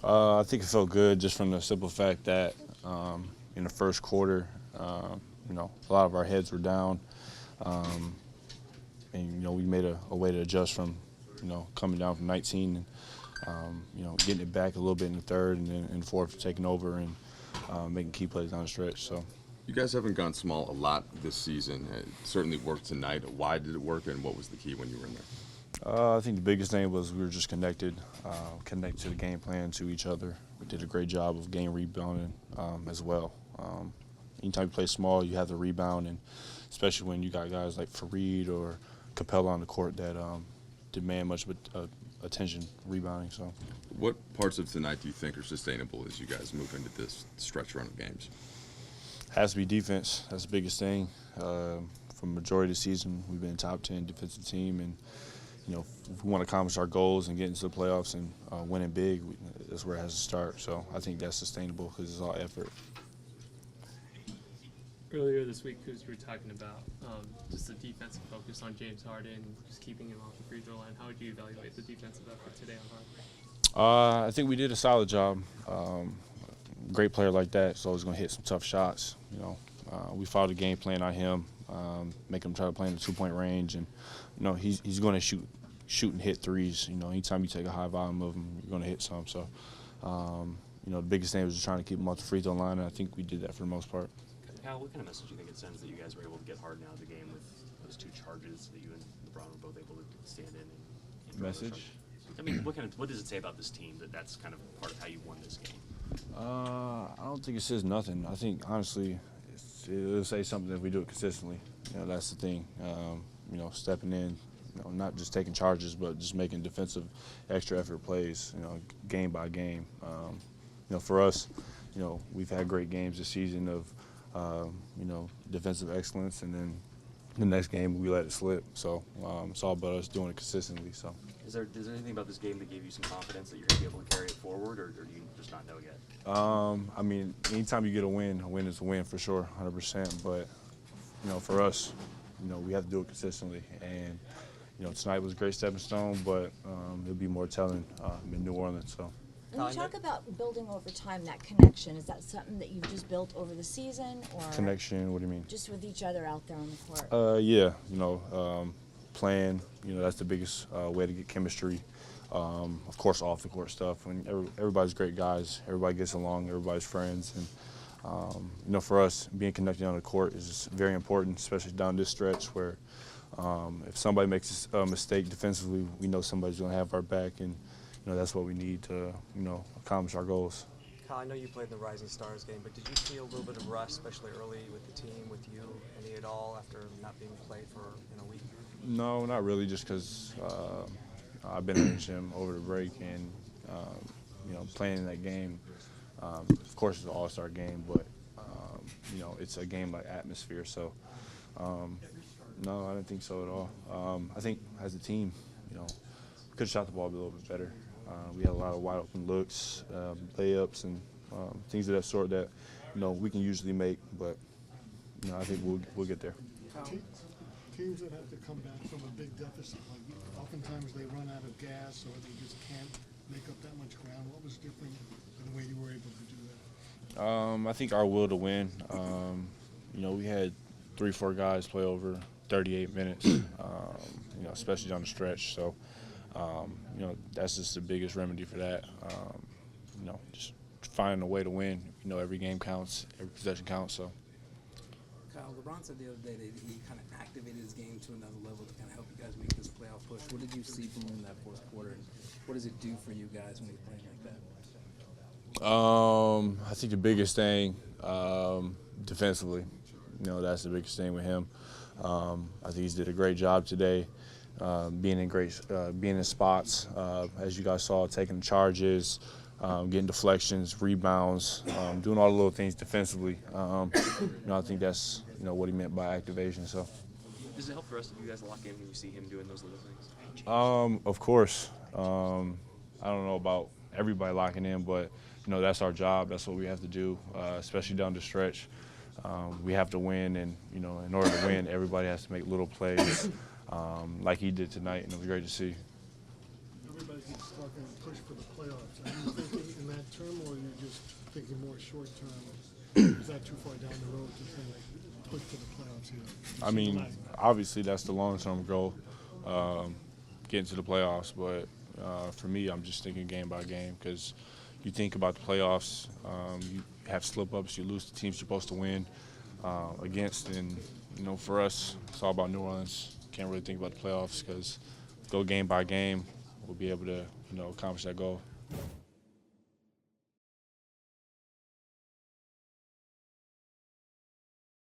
I think it felt good just from the simple fact that in the first quarter, a lot of our heads were down, um, and we made a way to adjust from coming down from 19 and getting it back a little bit in the third and then in the fourth, taking over and making key plays down the stretch. So. You guys haven't gone small a lot this season. It certainly worked tonight. Why did it work, and what was the key when you were in there? I think the biggest thing was we were just connected to the game plan, to each other. We did a great job of game rebounding as well. Anytime you play small, you have to rebound, and especially when you got guys like Fareed or Capella on the court that demand much attention rebounding. So, what parts of tonight do you think are sustainable as you guys move into this stretch run of games? Has to be defense. That's the biggest thing. For the majority of the season, we've been a top 10 defensive team, and if we want to accomplish our goals and get into the playoffs and winning big, that's where it has to start. So I think that's sustainable because it's all effort. Earlier this week, Kuz, you were talking about just the defensive focus on James Harden, just keeping him off the free throw line. How would you evaluate the defensive effort today on Harden? I think we did a solid job. Great player like that, so he's going to hit some tough shots. We followed the game plan on him, make him try to play in the two-point range, and he's going to shoot and hit threes. Anytime you take a high volume of him, you're going to hit some. So, the biggest thing was just trying to keep him off the free throw line, and I think we did that for the most part. Kyle, what kind of message do you think it sends that you guys were able to get Harden out of the game with those two charges that you and LeBron were both able to stand in? And Message? I mean, what does it say about this team that's kind of part of how you won this game? I don't think it says nothing. I think, honestly, it'll say something if we do it consistently. That's the thing. Stepping in, not just taking charges, but just making defensive extra effort plays, game by game. For us, we've had great games this season of, defensive excellence, and then the next game we let it slip. So it's all about us doing it consistently. So. Is there anything about this game that gave you some confidence that you're going to be able to carry it forward, or do you just not know yet? I mean, anytime you get a win is a win for sure, 100%. But, for us, we have to do it consistently. And, tonight was a great stepping stone, but it'll be more telling in New Orleans. So. When you talk about building over time, that connection, is that something that you've just built over the season? Or Connection, what do you mean? just with each other out there on the court? Yeah, playing, that's the biggest way to get chemistry. Of course, off the court stuff. When everybody's great guys, everybody gets along, everybody's friends, and for us, being connected on the court is very important, especially down this stretch where if somebody makes a mistake defensively, we know somebody's going to have our back, and that's what we need to accomplish our goals. Kyle, I know you played in the Rising Stars game, but did you feel a little bit of rust, especially early with the team, with you, any at all, after not being played for a week? No, not really, just because I've been in the gym over the break, and playing in that game. Of course, it's an all-star game, but it's a game like atmosphere. So, no, I didn't think so at all. I think as a team, we could have shot the ball a little bit better. We had a lot of wide open looks, layups, and things of that sort that we can usually make, but I think we'll get there. Teams that have to come back from a big deficit, like oftentimes they run out of gas or they just can't make up that much ground. What was different in the way you were able to do that? I think our will to win. We had 3-4 guys play over 38 minutes, especially down the stretch. So, that's just the biggest remedy for that. Just finding a way to win. Every game counts, every possession counts. So. Kyle, LeBron said the other day that he kind of activated his game to another level to kind of help you guys make this playoff push. What did you see from him in that fourth quarter, and what does it do for you guys when he's playing like that? I think the biggest thing, defensively, that's the biggest thing with him. I think he's did a great job today, being in spots, as you guys saw, taking charges, getting deflections, rebounds, doing all the little things defensively. I think that's what he meant by activation. So. Does it help the rest of you guys lock in when you see him doing those little things? Of course. I don't know about everybody locking in, but that's our job. That's what we have to do, especially down the stretch. We have to win, and in order to win, everybody has to make little plays, like he did tonight, and it was great to see. Everybody keeps talking and push for the playoffs. Are you thinking in that thinking more short term? Is that too far down the road to kind of push to the playoffs here? I mean, obviously that's the long-term goal, getting to the playoffs. But for me, I'm just thinking game by game because you think about the playoffs, you have slip-ups, you lose the teams you're supposed to win against, and for us, it's all about New Orleans. Can't really think about the playoffs because go game by game, we'll be able to accomplish that goal.